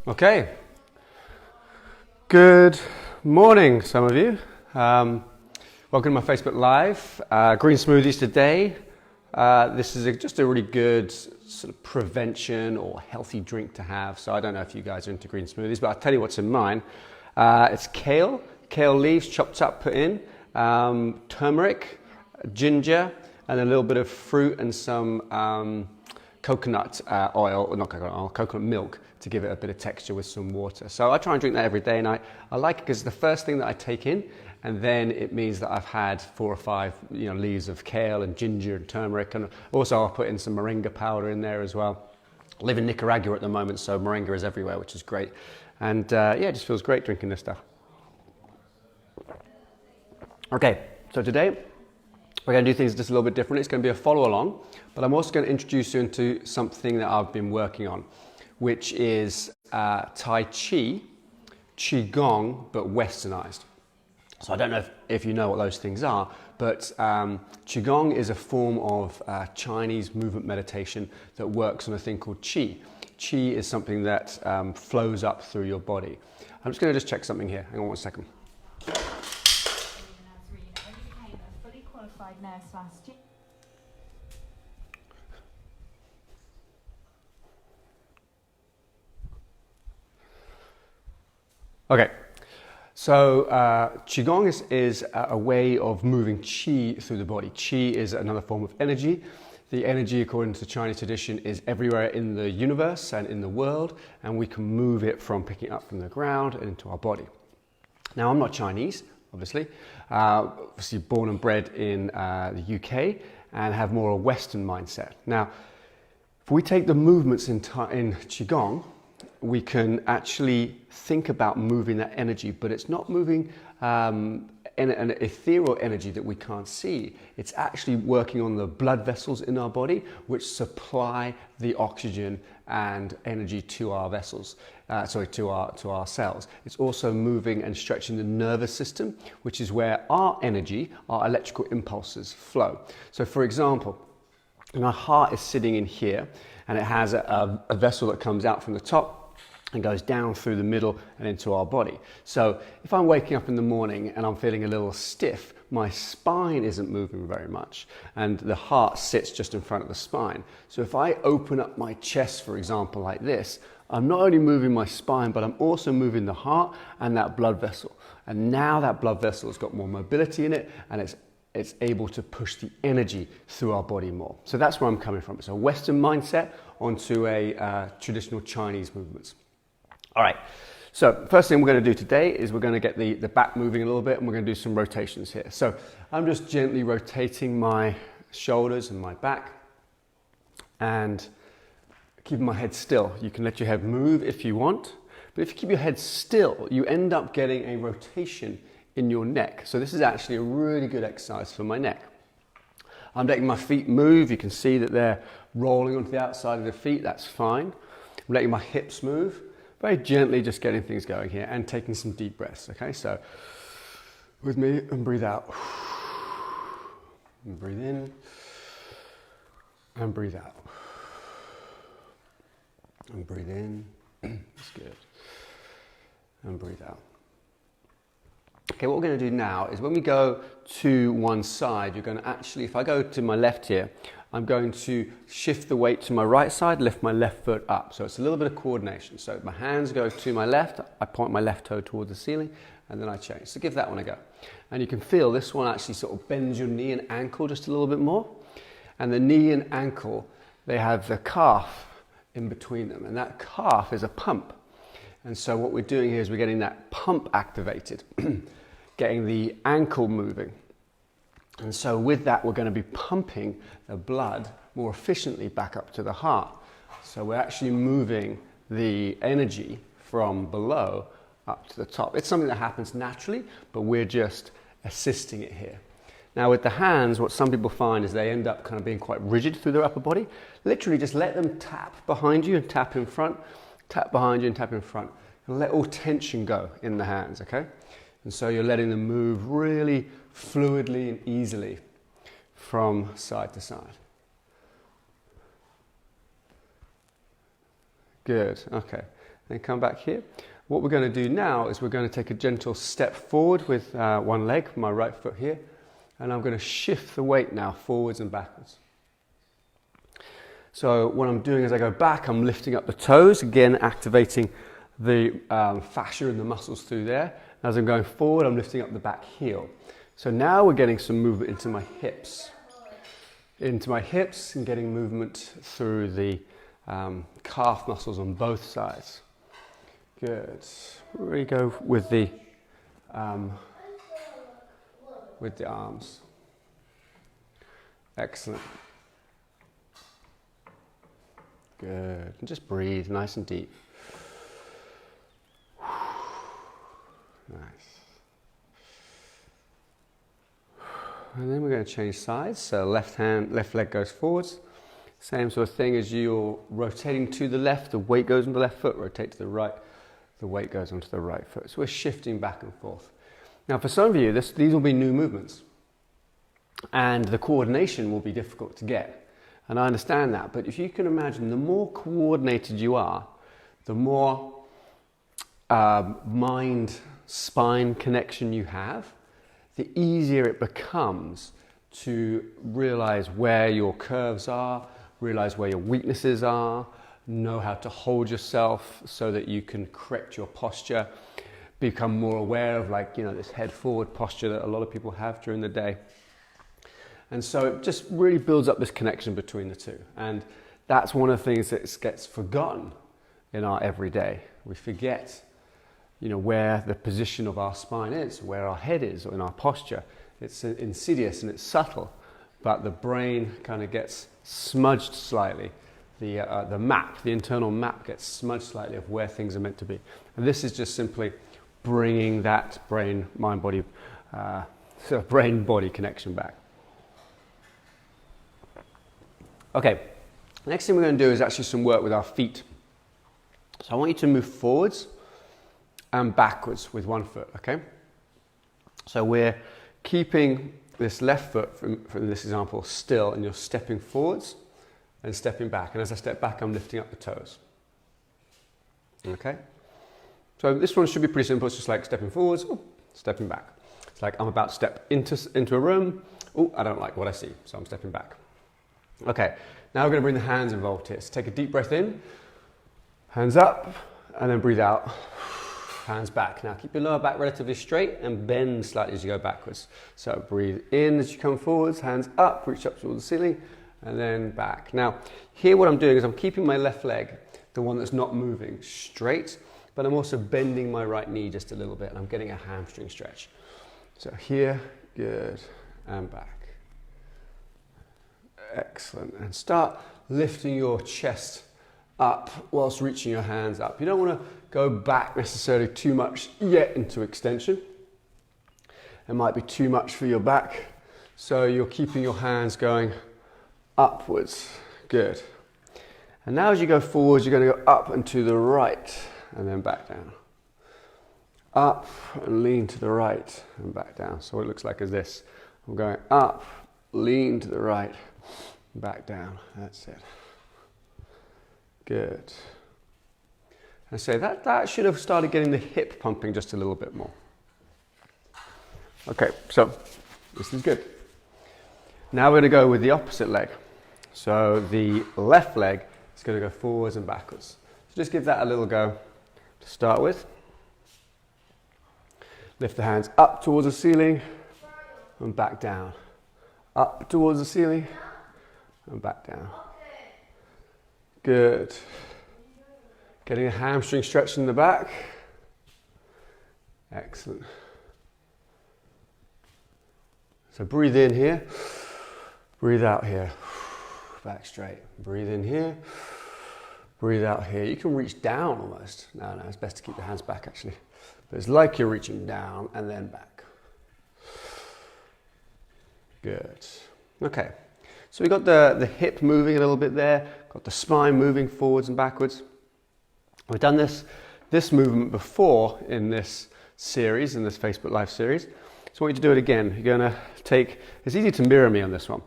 Okay. Good morning, some of you. Welcome to my Facebook Live. Green smoothies today. This is just a really good sort of prevention or healthy drink to have. So I don't know if you guys are into green smoothies, but I'll tell you what's in mine. It's kale leaves chopped up, put in, turmeric, ginger, and a little bit of fruit and some coconut coconut milk to give it a bit of texture with some water. So I try and drink that every day, and I like it because it's the first thing that I take in, and then it means that I've had 4 or 5 leaves of kale and ginger and turmeric, and also I'll put in some moringa powder in there as well. I live in Nicaragua at the moment, so moringa is everywhere, which is great. And it just feels great drinking this stuff. Okay, so today we're going to do things just a little bit different. It's going to be a follow along, but I'm also going to introduce you into something that I've been working on, which is Tai Chi, Qi Gong, but westernized. So I don't know if you know what those things are, but Qigong is a form of Chinese movement meditation that works on a thing called Qi. Qi is something that flows up through your body. I'm just going to check something here. Hang on one second. Nurse last year. Okay, so Qigong is a way of moving Qi through the body. Qi is another form of energy. The energy, according to the Chinese tradition, is everywhere in the universe and in the world, and we can move it from picking it up from the ground and into our body. Now, I'm not Chinese, obviously born and bred in the UK and have more a Western mindset. Now, if we take the movements in Qigong, we can actually think about moving that energy, but it's not moving in an ethereal energy that we can't see. It's actually working on the blood vessels in our body, which supply the oxygen and energy to our vessels, to our cells. It's also moving and stretching the nervous system, which is where our energy, our electrical impulses flow. So for example, our heart is sitting in here, and it has a vessel that comes out from the top and goes down through the middle and into our body. So if I'm waking up in the morning and I'm feeling a little stiff, my spine isn't moving very much, and the heart sits just in front of the spine. So if I open up my chest, for example, like this, I'm not only moving my spine, but I'm also moving the heart and that blood vessel. And now that blood vessel has got more mobility in it, and it's able to push the energy through our body more. So that's where I'm coming from. It's a Western mindset onto a traditional Chinese movements. All right, so first thing we're going to do today is we're going to get the back moving a little bit, and we're going to do some rotations here. So I'm just gently rotating my shoulders and my back and keeping my head still. You can let your head move if you want, but if you keep your head still, you end up getting a rotation in your neck. So this is actually a really good exercise for my neck. I'm letting my feet move. You can see that they're rolling onto the outside of the feet. That's fine. I'm letting my hips move. Very gently just getting things going here and taking some deep breaths. Okay, so with me, and breathe out. And breathe in. And breathe out. And breathe in. That's good. And breathe out. Okay, what we're going to do now is when we go to one side, you're going to actually, if I go to my left here, I'm going to shift the weight to my right side, lift my left foot up. So it's a little bit of coordination. So my hands go to my left, I point my left toe towards the ceiling, and then I change. So give that one a go. And you can feel this one actually sort of bends your knee and ankle just a little bit more. And the knee and ankle, they have the calf in between them, and that calf is a pump. And so what we're doing here is we're getting that pump activated, getting the ankle moving. And so with that, we're going to be pumping the blood more efficiently back up to the heart. So we're actually moving the energy from below up to the top. It's something that happens naturally, but we're just assisting it here. Now with the hands, what some people find is they end up kind of being quite rigid through their upper body. Literally just let them tap behind you and tap in front, tap behind you and tap in front. And let all tension go in the hands, okay? And so you're letting them move really fluidly and easily from side to side. Good, okay. then come back here. What we're going to do now is we're going to take a gentle step forward with one leg, my right foot here, and I'm going to shift the weight now forwards and backwards. So what I'm doing as I go back, I'm lifting up the toes, again activating the fascia and the muscles through there. As I'm going forward, I'm lifting up the back heel. So now we're getting some movement into my hips. Into my hips and getting movement through the calf muscles on both sides. Good. Really go with the arms. Excellent. Good. And just breathe nice and deep. Nice. And then we're going to change sides. So left leg goes forwards. Same sort of thing as you're rotating to the left, the weight goes on the left foot, rotate to the right, the weight goes onto the right foot. So we're shifting back and forth. Now for some of you, these will be new movements. And the coordination will be difficult to get. And I understand that, but if you can imagine, the more coordinated you are, the more mind-spine connection you have, the easier it becomes to realize where your curves are, realize where your weaknesses are, know how to hold yourself so that you can correct your posture, become more aware of this head forward posture that a lot of people have during the day. And so it just really builds up this connection between the two. And that's one of the things that gets forgotten in our everyday. We forget, where the position of our spine is, where our head is, or in our posture. It's insidious and it's subtle, but the brain kind of gets smudged slightly. The internal map gets smudged slightly of where things are meant to be. And this is just simply bringing that brain-body connection back. Okay, next thing we're going to do is actually some work with our feet. So I want you to move forwards and backwards with one foot, okay? So we're keeping this left foot, from this example, still, and you're stepping forwards and stepping back. And as I step back, I'm lifting up the toes. Okay? So this one should be pretty simple. It's just like stepping forwards, stepping back. It's like I'm about to step into a room. I don't like what I see, so I'm stepping back. Okay, now we're going to bring the hands involved here. So take a deep breath in, hands up, and then breathe out, hands back. Now keep your lower back relatively straight and bend slightly as you go backwards. So breathe in as you come forwards, hands up, reach up towards the ceiling, and then back. Now here what I'm doing is I'm keeping my left leg, the one that's not moving, straight, but I'm also bending my right knee just a little bit, and I'm getting a hamstring stretch. So here, good, and back. Excellent. And start lifting your chest up whilst reaching your hands up. You don't want to go back necessarily too much yet into extension. It might be too much for your back. So you're keeping your hands going upwards. Good. And now as you go forwards, you're going to go up and to the right and then back down. Up and lean to the right and back down. So what it looks like is this. I'm going up, lean to the right, back down. That's it. Good. And so that should have started getting the hip pumping just a little bit more. Okay, so this is good. Now we're going to go with the opposite leg. So the left leg is going to go forwards and backwards. So just give that a little go to start with. Lift the hands up towards the ceiling and back down. Up towards the ceiling and back down. Good. Getting a hamstring stretch in the back. Excellent. So breathe in here. Breathe out here. Back straight. Breathe in here. Breathe out here. You can reach down almost. No, it's best to keep your hands back actually. But it's like you're reaching down and then back. Good. Okay. So we got the hip moving a little bit there. Got the spine moving forwards and backwards. We've done this movement before in this series, in this Facebook Live series. So I want you to do it again. You're going to take, it's easy to mirror me on this one.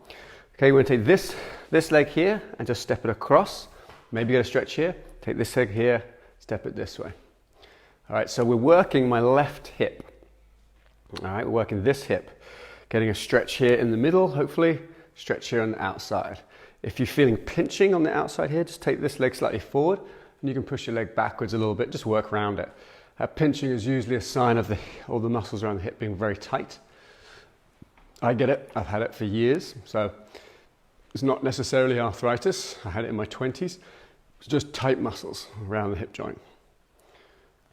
Okay, we're going to take this leg here and just step it across. Maybe get a stretch here. Take this leg here, step it this way. All right, so we're working my left hip. All right, we're working this hip, getting a stretch here in the middle, hopefully, stretch here on the outside. If you're feeling pinching on the outside here, just take this leg slightly forward, and you can push your leg backwards a little bit, just work around it. Pinching is usually a sign of all the muscles around the hip being very tight. I get it, I've had it for years, so it's not necessarily arthritis. I had it in my 20s. It's just tight muscles around the hip joint.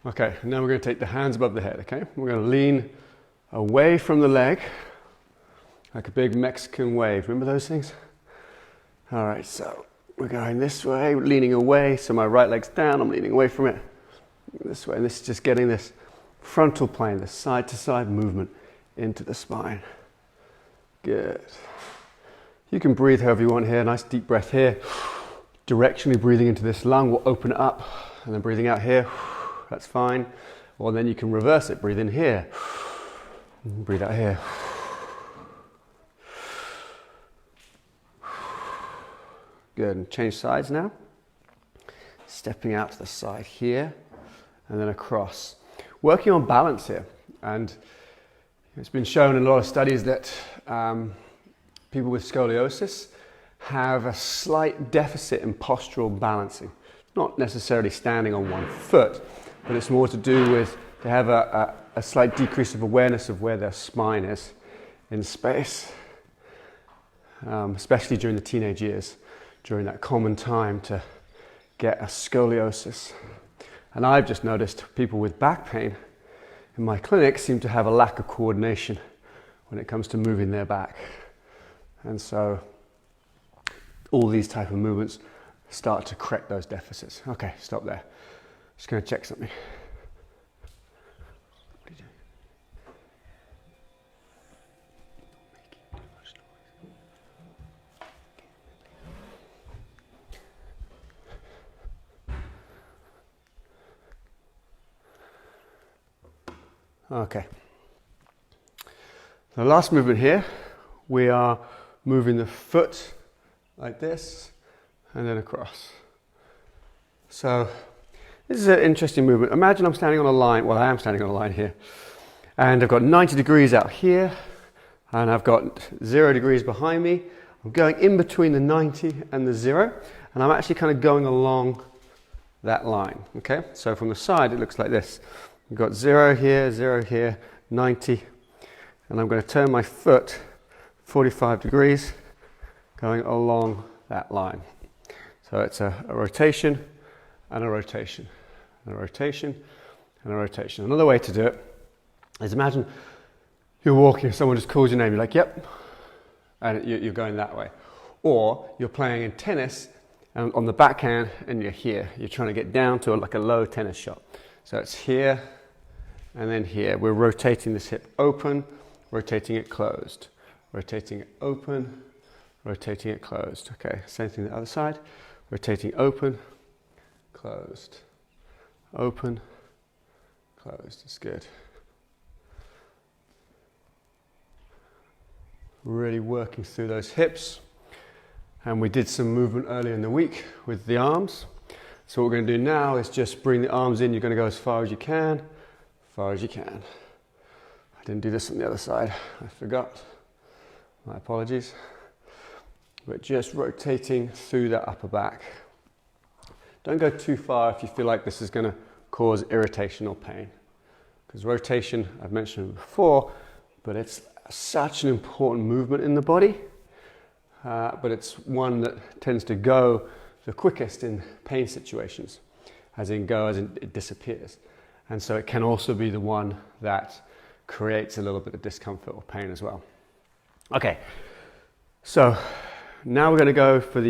Okay, now we're going to take the hands above the head, okay? We're going to lean away from the leg, like a big Mexican wave. Remember those things? All right, so we're going this way, leaning away, so my right leg's down, I'm leaning away from it. This way, and this is just getting this frontal plane, this side-to-side movement into the spine. Good. You can breathe however you want here, nice deep breath here. Directionally breathing into this lung will open it up, and then breathing out here, that's fine. Or then you can reverse it, breathe in here, breathe out here. Good, and change sides now. Stepping out to the side here, and then across. Working on balance here, and it's been shown in a lot of studies that people with scoliosis have a slight deficit in postural balancing. Not necessarily standing on one foot, but it's more to do with they have a slight decrease of awareness of where their spine is in space, especially during the teenage years, during that common time to get a scoliosis. And I've just noticed people with back pain in my clinic seem to have a lack of coordination when it comes to moving their back. And so all these type of movements start to correct those deficits. Okay, stop there. Just going to check something. What are you doing? Okay. The last movement here, we are moving the foot like this and then across. So this is an interesting movement. Imagine I'm standing on a line. Well, I am standing on a line here. And I've got 90 degrees out here. And I've got 0 degrees behind me. I'm going in between the 90 and the 0. And I'm actually kind of going along that line. Okay? So from the side, it looks like this. I've got 0 here, 90. And I'm going to turn my foot 45 degrees going along that line. So it's a rotation and a rotation, and a rotation and a rotation. Another way to do it is imagine you're walking, someone just calls your name, you're like, yep, and you're going that way. Or you're playing in tennis and on the backhand and you're here. You're trying to get down to like a low tennis shot. So it's here and then here. We're rotating this hip open, rotating it closed, rotating it open, rotating it closed. Okay, same thing the other side. Rotating open, closed, open, closed. It's good. Really working through those hips. And we did some movement earlier in the week with the arms. So what we're going to do now is just bring the arms in. You're going to go as far as you can, far as you can. I didn't do this on the other side. I forgot. My apologies. But just rotating through that upper back. Don't go too far if you feel like this is going to cause irritation or pain. Because rotation, I've mentioned it before, but it's such an important movement in the body. But it's one that tends to go the quickest in pain situations, as in it disappears. And so it can also be the one that creates a little bit of discomfort or pain as well. Okay, so now we're going to go for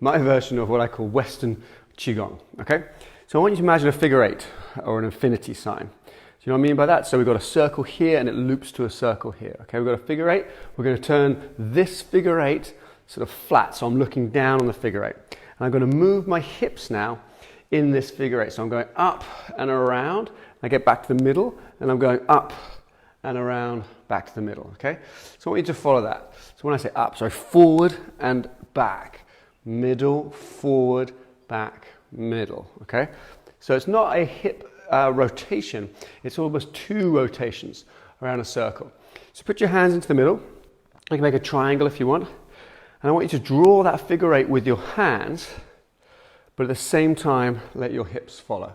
my version of what I call Western Qigong, okay? So I want you to imagine a figure 8 or an infinity sign. Do you know what I mean by that? So we've got a circle here and it loops to a circle here, okay? We've got a figure 8. We're going to turn this figure 8 sort of flat, so I'm looking down on the figure 8. And I'm going to move my hips now in this figure 8. So I'm going up and around. I get back to the middle and I'm going up and around back to the middle, okay? So I want you to follow that. So when I say up, so forward and back, middle, forward, back, middle, okay? So it's not a hip rotation, it's almost 2 rotations around a circle. So put your hands into the middle. You can make a triangle if you want. And I want you to draw that figure 8 with your hands, but at the same time, let your hips follow.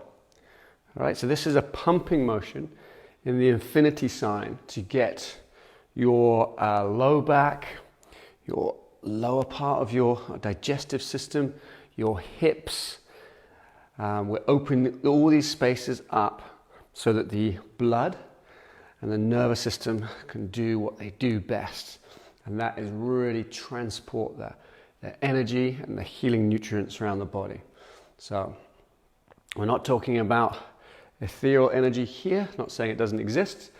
All right, so this is a pumping motion in the infinity sign to get your low back, your lower part of your digestive system, your hips. We're opening all these spaces up so that the blood and the nervous system can do what they do best. And that is really transport the energy and the healing nutrients around the body. So we're not talking about ethereal energy here, not saying it doesn't exist,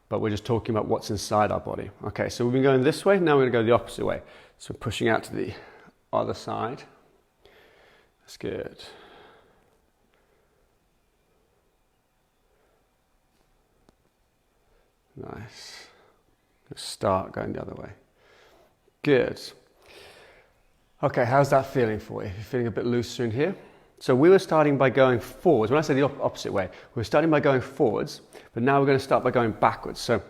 but we're just talking about what's inside our body. Okay, so we've been going this way, now we're going to go the opposite way. So pushing out to the other side. That's good. Nice. Let's start going the other way. Good. Okay, how's that feeling for you? You're feeling a bit looser in here? So we were starting by going forwards. When I say the opposite way, we were starting by going forwards, but now we're going to start by going backwards. So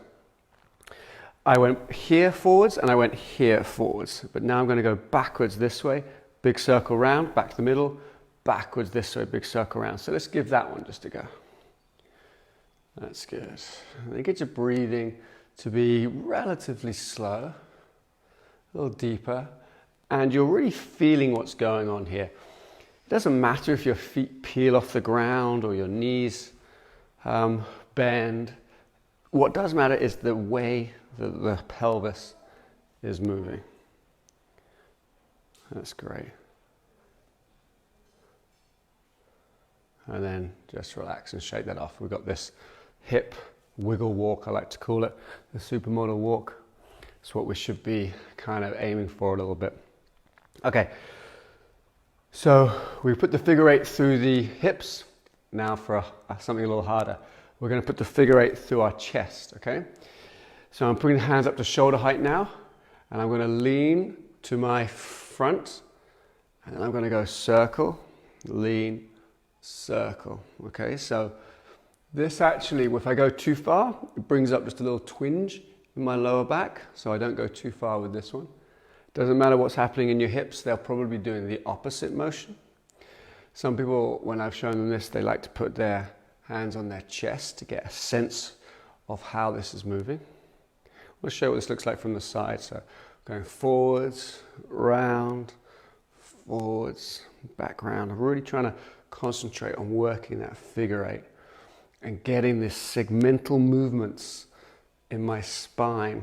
I went here forwards and I went here forwards, but now I'm going to go backwards this way, big circle round, back to the middle, backwards this way, big circle round. So let's give that one just a go. That's good. And then get your breathing to be relatively slow, a little deeper, and you're really feeling what's going on here. It doesn't matter if your feet peel off the ground or your knees bend. What does matter is the way that the pelvis is moving. That's great. And then just relax and shake that off. We've got this hip wiggle walk, I like to call it, the supermodel walk. It's what we should be kind of aiming for a little bit. Okay, so we put the figure 8 through the hips. Now for something a little harder, we're going to put the figure 8 through our chest, okay? So I'm putting the hands up to shoulder height now, and I'm going to lean to my front, and then I'm going to go circle, lean, circle, okay? So this actually, if I go too far, it brings up just a little twinge in my lower back, so I don't go too far with this one. Doesn't matter what's happening in your hips, they'll probably be doing the opposite motion. Some people, when I've shown them this, they like to put their hands on their chest to get a sense of how this is moving. I'll show you what this looks like from the side. So going forwards, round, forwards, back round. I'm really trying to concentrate on working that figure 8 and getting these segmental movements in my spine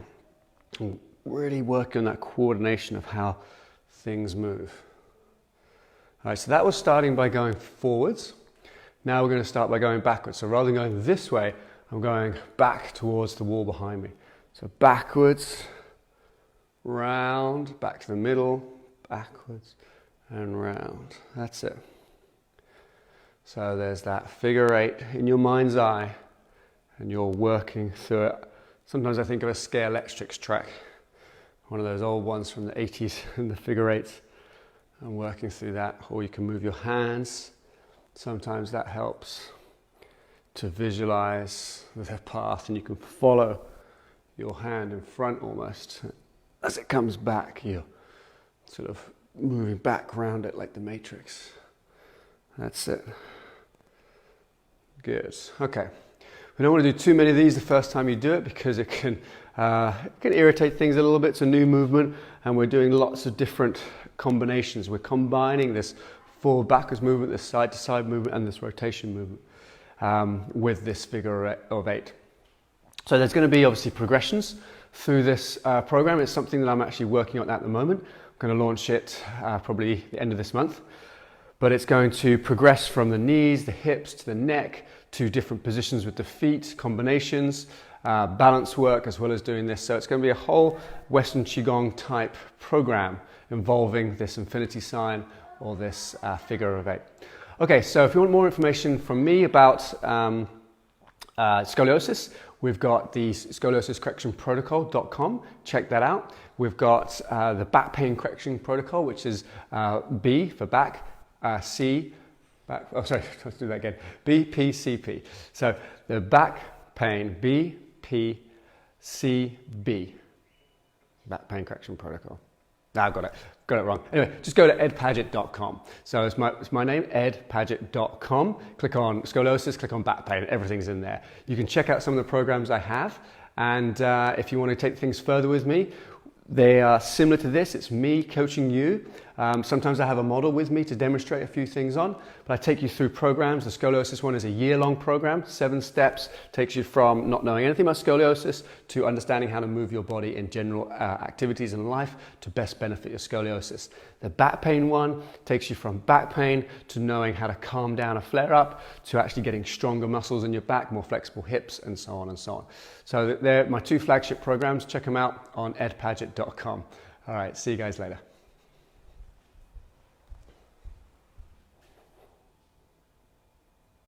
and really working on that coordination of how things move. All right, so that was starting by going forwards. Now we're going to start by going backwards. So rather than going this way, I'm going back towards the wall behind me. So backwards, round, back to the middle, backwards and round. That's it. So there's that figure 8 in your mind's eye and you're working through it. Sometimes I think of a Scalextrics track, one of those old ones from the 80s and the figure 8s. I'm working through that, or you can move your hands. Sometimes that helps to visualize the path and you can follow your hand in front almost. As it comes back, you're sort of moving back around it like the Matrix. That's it. Good. Okay. We don't want to do too many of these the first time you do it because it can irritate things a little bit. It's a new movement and we're doing lots of different combinations. We're combining this forward backwards movement, this side to side movement and this rotation movement with this figure of 8. So there's going to be obviously progressions through this program. It's something that I'm actually working on at the moment. I'm going to launch it probably the end of this month. But it's going to progress from the knees, the hips, to the neck, to different positions with the feet, combinations, balance work, as well as doing this. So it's going to be a whole Western Qigong type program involving this infinity sign or this figure of 8. Okay, so if you want more information from me about scoliosis, we've got the scoliosiscorrectionprotocol.com. Check that out. We've got the back pain correction protocol, which is B for back, C Oh, sorry, let's do that again. BPCP. So the back pain, BPCB. Back pain correction protocol. Now I've got it wrong. Anyway, just go to edpaget.com. So it's my name, edpaget.com. Click on scoliosis, click on back pain, everything's in there. You can check out some of the programs I have, and if you want to take things further with me, they are similar to this. It's me coaching you. Sometimes I have a model with me to demonstrate a few things on, but I take you through programs. The scoliosis one is a year-long program, 7 steps, takes you from not knowing anything about scoliosis to understanding how to move your body in general activities in life to best benefit your scoliosis. The back pain one takes you from back pain to knowing how to calm down a flare-up to actually getting stronger muscles in your back, more flexible hips, and so on and so on. So they're my 2 flagship programs. Check them out on edpaget.com. All right, see you guys later.